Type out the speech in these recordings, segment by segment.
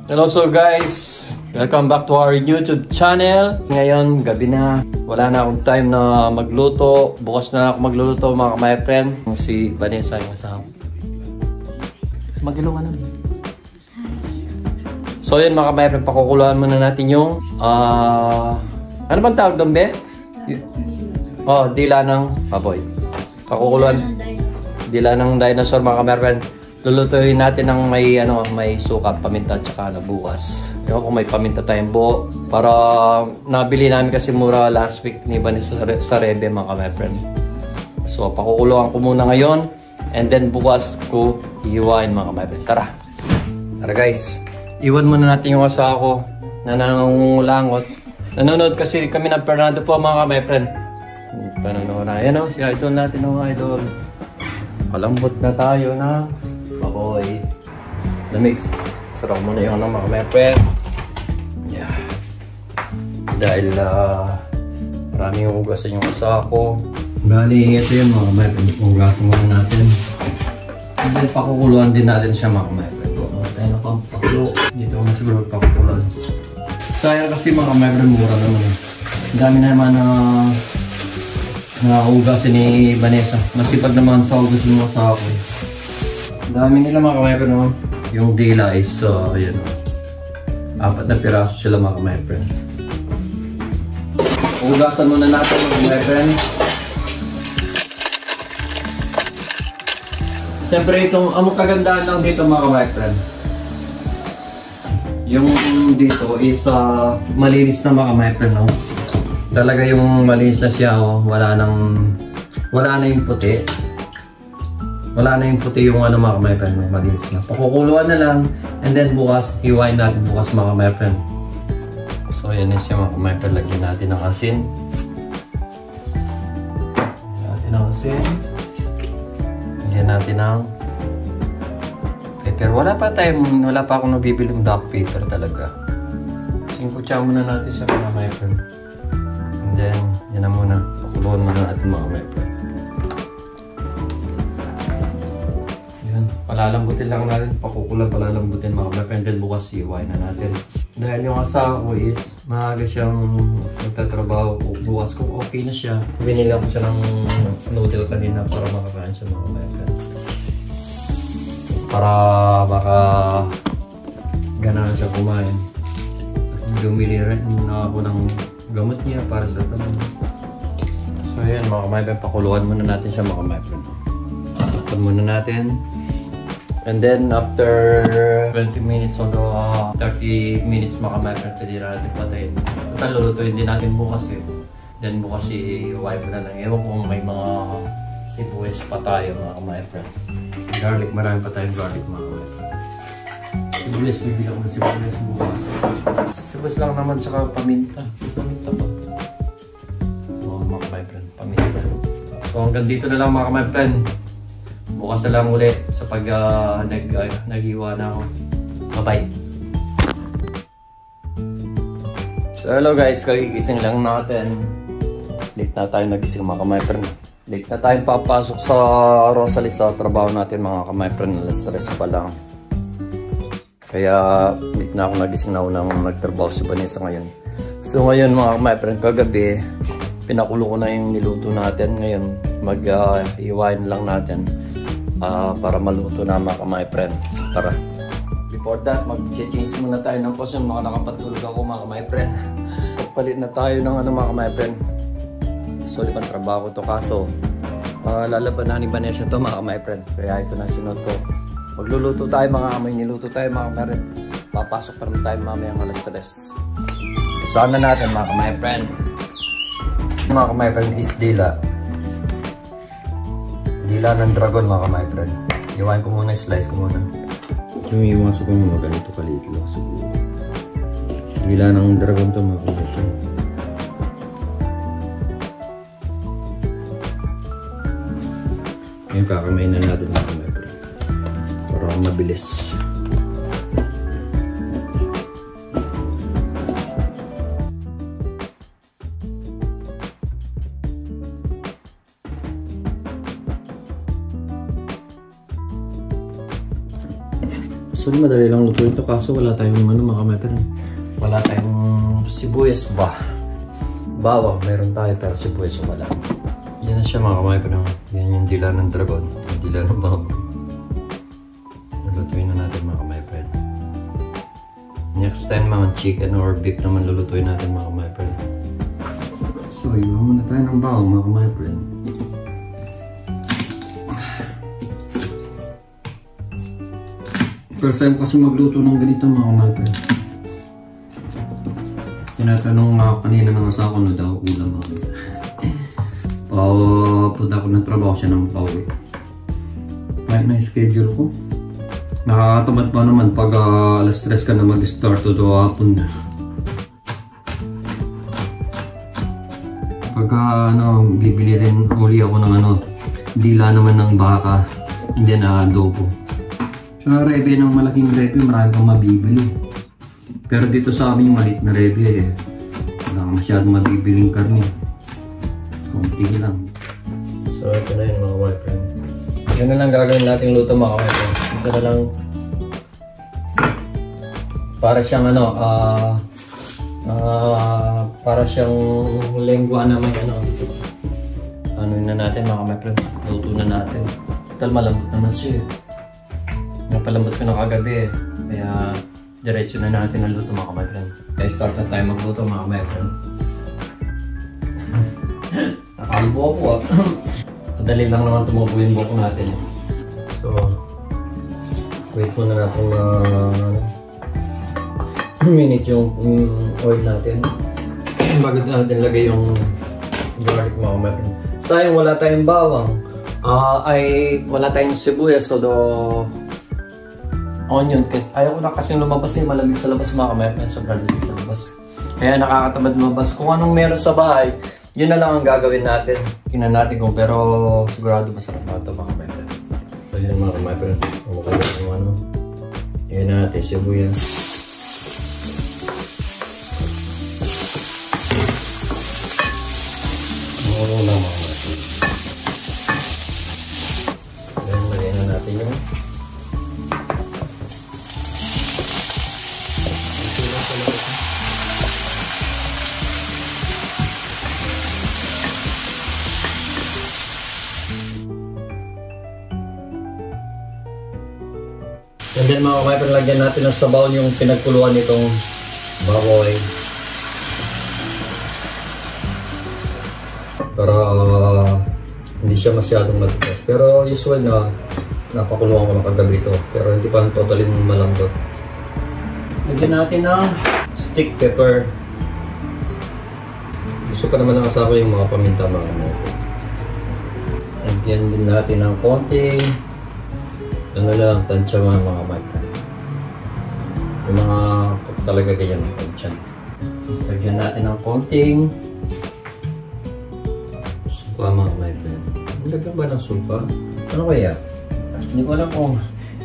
Hello so guys, welcome back to our YouTube channel. Ngayon, gabi na. Wala na akong time na magluto. Bukas na ako magluluto mga my friend. Si Vanessa yung kasama. Magilo ka na. So yun mga my friend, pakukuluan muna natin yung ano bang tawag doon, be? Oh, dila ng baboy. Pakukuluan. Dila ng dinosaur mga my friend. Lulutuin natin ng may suka, paminta at saka bukas. Yung kung may paminta tayong buo. Para nabili namin kasi mura last week ni Vanessa sa Rebe mga my friend. So pakukuluan ko muna ngayon. And then bukas ko iiwain mga my friend. Tara! Tara guys! Iwan muna natin yung asawa ko na nangungulangot. Nanonood kasi kami ng Fernando po mga my friend. Panonood na. Ayan o, si idol natin o idol. Palambot na tayo na baboy. Lamix. Sarap muna yung mga my friend. Yeah. Dahil maraming hugasan yung asawa ko. Bali, ito yung mga my friend. Hugasan muna natin. And then pakukuluan din natin siya mga my friend. Tayo na pang pakulo. Dito ko na siguro pakukuluan. Sayang kasi mga my friend, mura naman. Ang dami na naman na hugasin ni Vanessa. Masipag naman sa hugasin mo sa ako. Dami nila mga my friend, no? Yung dila is, ayan, 4 na piraso sila mga my friend. Hugasan muna natin mga my friend. Siyempre itong, ang kagandahan lang dito mga my friend. Yung dito is, malinis na mga my friend, no? Talaga yung malinis na siya, oh. Wala na yung puti. Wala na yung puti yung mga my friend, malinis na. Pakukuluan na lang, and then bukas, hiwain natin bukas mga my friend. So yan is yung mga my friend, lagyan natin ng asin. Lagyan natin ng asin. Lagyan natin ng pepper. Wala pa akong nabibiling black pepper talaga. Singkutsa muna natin siya mga my friend. And then, yan na muna. Pakuluan muna natin mga my friend. Palalambutin lang natin, pakukulan, palalambutin mga my friend, then bukas iwain na natin. Dahil yung asawa ko is, maaga siyang nagtatrabaho. Bukas kung okay na siya, binila ko siya ng noodle kanina para makakain siya mga my friend. Para baka ganahan siya kumain. Bumili rin na ako ng gamot niya para sa tanong. So yan mga my friend, pakuluan muna natin siya mga my friend. Pakuluan muna natin. And then after 20 minutes o 30 minutes mga my friend, pwede na natin patayin. Total, lulutuin din natin bukas eh. Then bukas i-wipe na lang. Ewan kung may mga sibuyas pa tayo mga my friend. Garlic, marami pa tayong garlic mga my friend. Sibuyas, bibili ako ng sibuyas bukas. Sibuyas lang naman, tsaka paminta. Paminta pa. Oo mga my friend, paminta. So hanggang dito na lang mga my friend. Bukas na lang ulit sa pag nag-iwa na ako. Bye-bye! So hello guys, kagigising lang natin. Late na tayo nagising mga my friend. Late na tayo papasok sa Rosalie sa trabaho natin mga my friend. Alas 3 pa lang. Kaya late na ako nagising na unang nagtrabaho si Vanessa ngayon. So ngayon mga my friend, kagabi pinakulo ko na yung niluto natin. Ngayon mag-iwain lang natin. Para maluto na mga my friend. Tara. Before that, mag-change muna tayo ng costume. Mga nakapatulog ako mga my friend. Pagpalit na tayo ng mga my friend. Solid ang trabaho to kaso lalaban na ni Vanessa to mga my friend. Kaya ito na sinod ko. Magluluto tayo mga may niluto tayo mga my friend. Papasok pa rin tayo mamayang alas 3. Saan na natin mga my friend. Mga my friend is dila. Dila ng dragon mga my friend. Iwain ko muna, slice ko muna. Yung iwaso ko muna ganito kaliit lang siguro. Dila ng dragon to mga my friend. Ngayon kakamain na natin mga my friend. Para mabilis. Actually, madali lang luto ito kaso wala tayong ano mga kameper. Wala tayong sibuyas ba? Bawang meron tayo pero sibuyas wala. Yan na siya mga kameper. Yan yung dila ng dragon. Yung dila ng bawang. Lulutuin na natin mga kameper. Next time mga chicken or beef naman lulutuin natin mga kameper. So, iwan muna tayo ng bawang mga kameper. First time kasi magluto ng ganito mga kameper. Tinatanong nga kanina ng asawa ko na daw ulam ako. Punta ko ng trabaho siya ng pauwi. Kahit na schedule ko. Nakakatamad pa naman pag alas 3 ka na mag-start o hapon na. Pagka bibili rin uli ako ng dila naman ng baka, hindi na adobo. Sa rebe ng malaking rebe, marami kang mabibili. Pero dito sa amin yung maliit na rebe wala ka masyadong mabibiling karne. Kunti lang. So ito na yun mga boyfriend. Yun na lang gagawin nating luto mga boyfriend. Ito na lang para siyang para siyang lengua na may ano na natin mga boyfriend. Luto na natin. Total malambot naman siya. Napalambot ko na kagabi kaya diretso na natin ang luto mga boyfriend. Kaya start na tayo magluto mga boyfriend. Nakalbo ako Madali lang naman tumubo yung buhok natin. So, wait muna natin minute yung oil natin. Bago natin lagay yung garlic mga boyfriend. Sayang wala tayong bawang. Wala tayong sibuyas o onion kasi ayaw ko na kasing lumabas yung malamig sa labas mga kamepen. Sobrang lamig sa labas. Kaya nakakatamad lumabas. Kung anong meron sa bahay, yun na lang ang gagawin natin. Tingnan natin kung pero sigurado masarap na ito mga kamepen. So yun mga kamepen. Kumakalit yung Yan na natin sibuyas. Muro na mga kamepen. Then lagyan na natin yung and then mga kameper, lagyan natin ng sabaw yung pinagkuluan nitong baboy. Para hindi siya masyadong matigas. Pero usual na napakuluan ko ng kagabi ito. Pero hindi pa totally malambot. Lagyan natin ng stick pepper. Gusto pa naman ng asawa yung mga paminta mga kameper. Lagyan din natin ng konting lang, tansya mga kameper. Yung mga talaga ganyan ng tansya. Lagyan natin ng konting supa mga kameper. Lagyan ba ng supa? Ano kaya? Hindi ko alam kung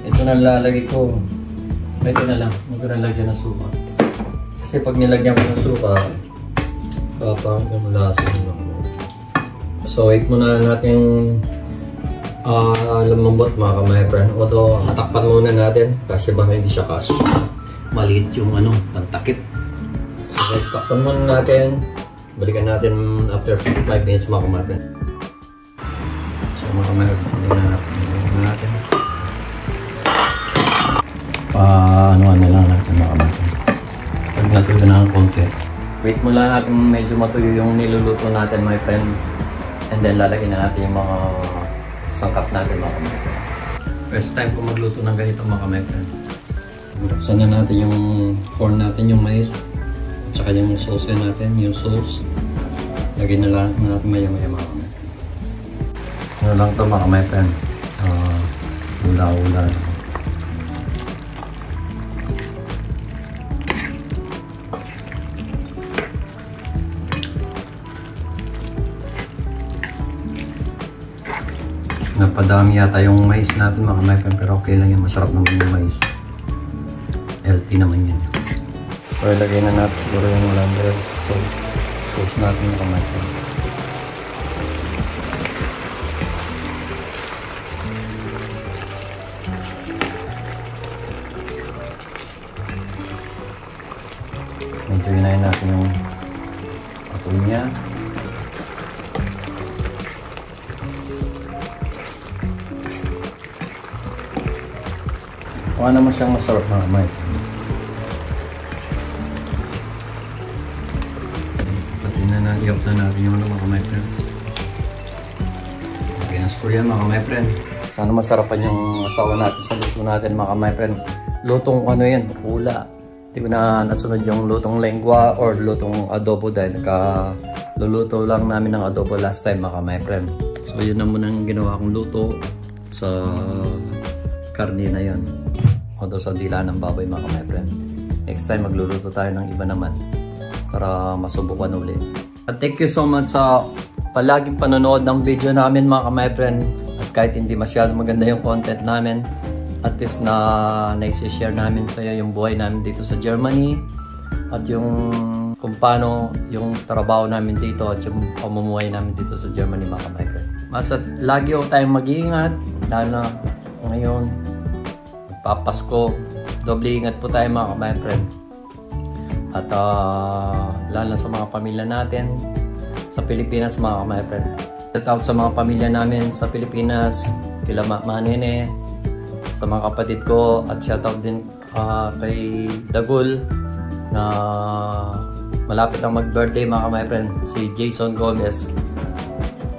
ito na lalagay ko. Ito na lang. Hindi ko na lagyan ng supa. Kasi pag nilagyan ko ng supa, kapang yung lasa ng so wait muna natin lumambot mga kameper. Although matakpan muna natin kasi baka hindi siya kaso maliit yung pagtakip. So guys, takpan muna natin. Balikan natin after 5 minutes mga kameper. So mga kameper, tingnan natin. Ano lang natin mga kameper. Pag natuyo na ng konti, wait muna natin medyo matuyo yung niluluto natin my friend. And then lalagyan na natin yung mga sangkap natin mga kameper. First time ko magluto ng ganito mga kameper. Buksan na natin yung corn natin, yung mais. At saka yung sauce natin, yung sauce. Lagyan na lang natin maya-maya mga kameper. Ano lang ito mga kameper. Ula-ula. Napadami yata yung mais natin mga kameper, pero okay lang yan, masarap naman yung mais. Healthy naman yan. So ilagay na natin siguro yung Hollandaise sauce natin mga kameper. Medyo hinayin natin yung apoy niya. Mukha naman siyang masarap mga kamay. I-off na natin yung mga kamay friend. Okay, na-score yan mga kamay friend. Sana masarapan yung asawa natin sa luto natin mga kamay friend. Lutong ano yan, hula. Hindi ko na nasunod yung lutong lengua or lutong adobo dahil luluto lang namin ng adobo last time mga kamay friend. So yun na muna ang ginawa kong luto sa karne na yun. O daw sa dila ng baboy mga kamay friend. Next time magluluto tayo ng iba naman para masubukan ulit. At thank you so much sa palaging panonood ng video namin mga kamay friend. At kahit hindi masyado maganda yung content namin, at least na naisi-share namin sa iyo yung buhay namin dito sa Germany at yung kung paano yung trabaho namin dito at yung pamumuhay namin dito sa Germany mga kamay friend. Basta lagi ho tayong mag-iingat dahil na ngayon magpapasko. Doble ingat po tayo mga kamay friend. At lalo sa mga pamilya natin sa Pilipinas mga kamay friend. Shout out sa mga pamilya namin sa Pilipinas, kila Manene, sa mga kapatid ko, at shout out din kay Dagul na malapit lang mag-birthday mga kamay friend, si Jason Gomez.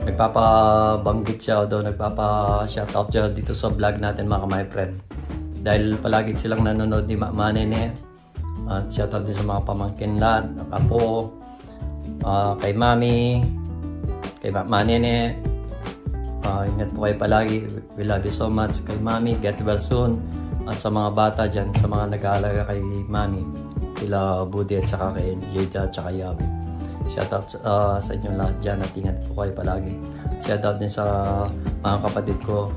Nagpapabanggit siya o nagpapa-shout out siya dito sa vlog natin mga kamay friend. Dahil palagi silang nanonood ni Manene. At shoutout din sa mga pamangkin lahat, apo, kay Mami, kay Manene. Ingat po kayo palagi. We love you so much. Kay Mami, get well soon. At sa mga bata dyan, sa mga nag-aalaga kay Mami, kila Budi at saka kay Jada at saka Yabi. Shoutout sa inyo lahat dyan at ingat po kayo palagi. Shoutout din sa mga kapatid ko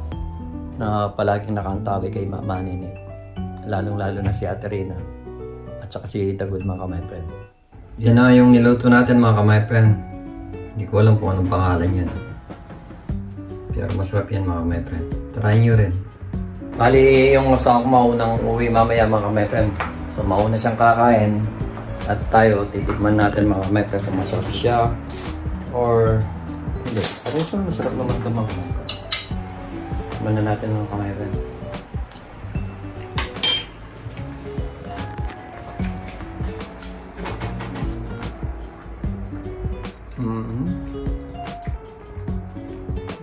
na palaging nakantabi kay Manene. Lalong-lalo na si Ate Rina. At saka si Dagul mga kamay friend. Yan na yung niluto natin mga kamay friend. Hindi ko alam kung anong pangalan yan. Pero masarap yan mga kamay friend. Try nyo rin. Bali yung asawa ko maunang uwi mamaya mga kamay friend. So mauna siyang kakain. At tayo titikman natin mga kamay friend kung masarap siya. Or hindi. Pero siya masarap naman ito mga kamay friend. Tikman na natin mga kamay friend.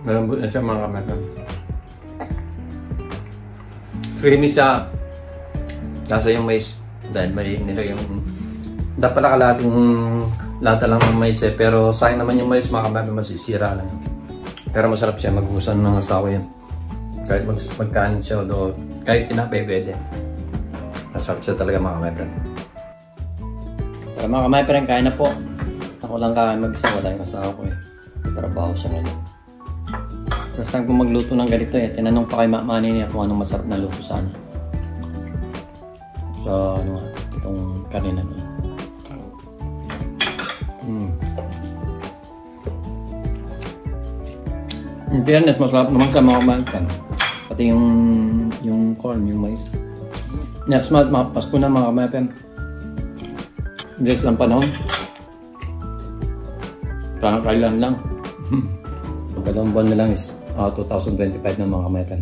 Malambot na siya mga kamay friend. Creamy siya. Nasa yung mais. Dahil may nila yung dapat pala kalating lata lang ng mais eh. Pero sayang naman yung mais mga kamay friend, masisira lang. Pero masarap siya. Mag-usan ng asawa yan. Kahit magkanin siya o kahit tinapay pwede. Masarap siya talaga mga kamay friend. Pero mga kamay friend, kain na po. Ako lang kain mag-isa. Wala yung asawa ko eh. Trabaho siya ngayon. First time ko magluto ng ganito eh. Tinanong pa kay Manene niya kung anong masarap na luto sana. So, ano nga, itong karne na ito. In fairness, masarap naman sa mga kumain. Pati yung corn, yung mais. Next month, Pasko na mga kumain. This lang panahon. Parang kailan lang. Dalawang buwan na lang is 2025 na mga kamay-kan.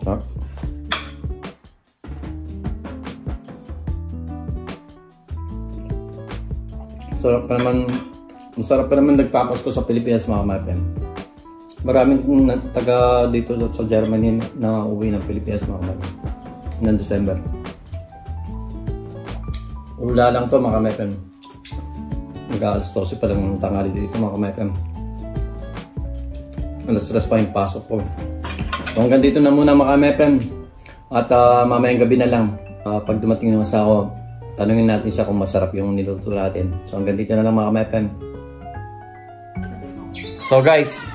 Sarap. Masarap pa naman nagpapasko sa Pilipinas mga kamay-kan. Maraming taga dito sa Germany na uwi ng Pilipinas mga kamay-kan. Ng December. Ula lang to mga kamay-kan. Mag-aalas 12 pa lang ng tangali dito mga kamay-kan. Alas 3 pa yung pasok ko. So hanggang dito na muna mga kamay-kan. At mamayang gabi na lang. Pag dumating yung asawa, tanungin natin siya kung masarap yung niluto natin. So hanggang dito na lang mga kamay-kan. So guys,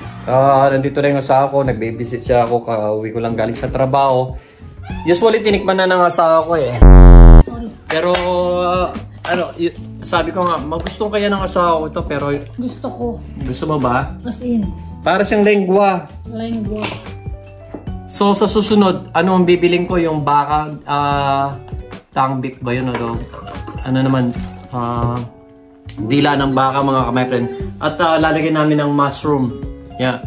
nandito na yung asawa ko. Nagbabysit siya ako. Kauwi ko lang galing sa trabaho. Usually tinikman na ng asawa ko eh. Pero sabi ko nga, magustuhan kaya ng asawa ko ito pero... Gusto ko. Gusto mo ba? As in. Para siyang lengua. Lengua. So sa susunod, ano ang bibiling ko? Yung baka Tangbik ba yun? Ano naman? Dila ng baka mga kamay friend. At lalagyan namin ng mushroom. Yeah.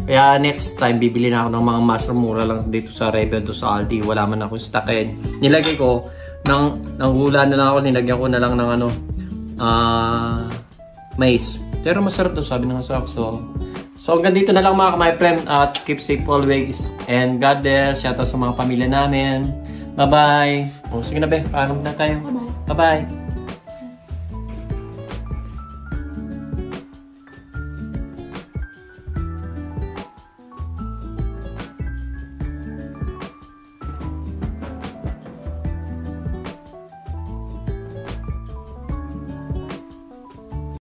Kaya next time, bibili na ako ng mga mushroom. Mura lang dito sa Rebel do sa Aldi. Wala man akong stockin. Nilagay ko, ng hula na lang ako, nilagyan ko na lang ng mais. Pero masarap daw, sabi ng asawa. So hanggang dito na lang mga kamay friend. At keep safe always. And God bless. Shout out sa mga pamilya namin. Bye-bye. O, sige na be. Paalam na tayo. Bye-bye. Bye-bye.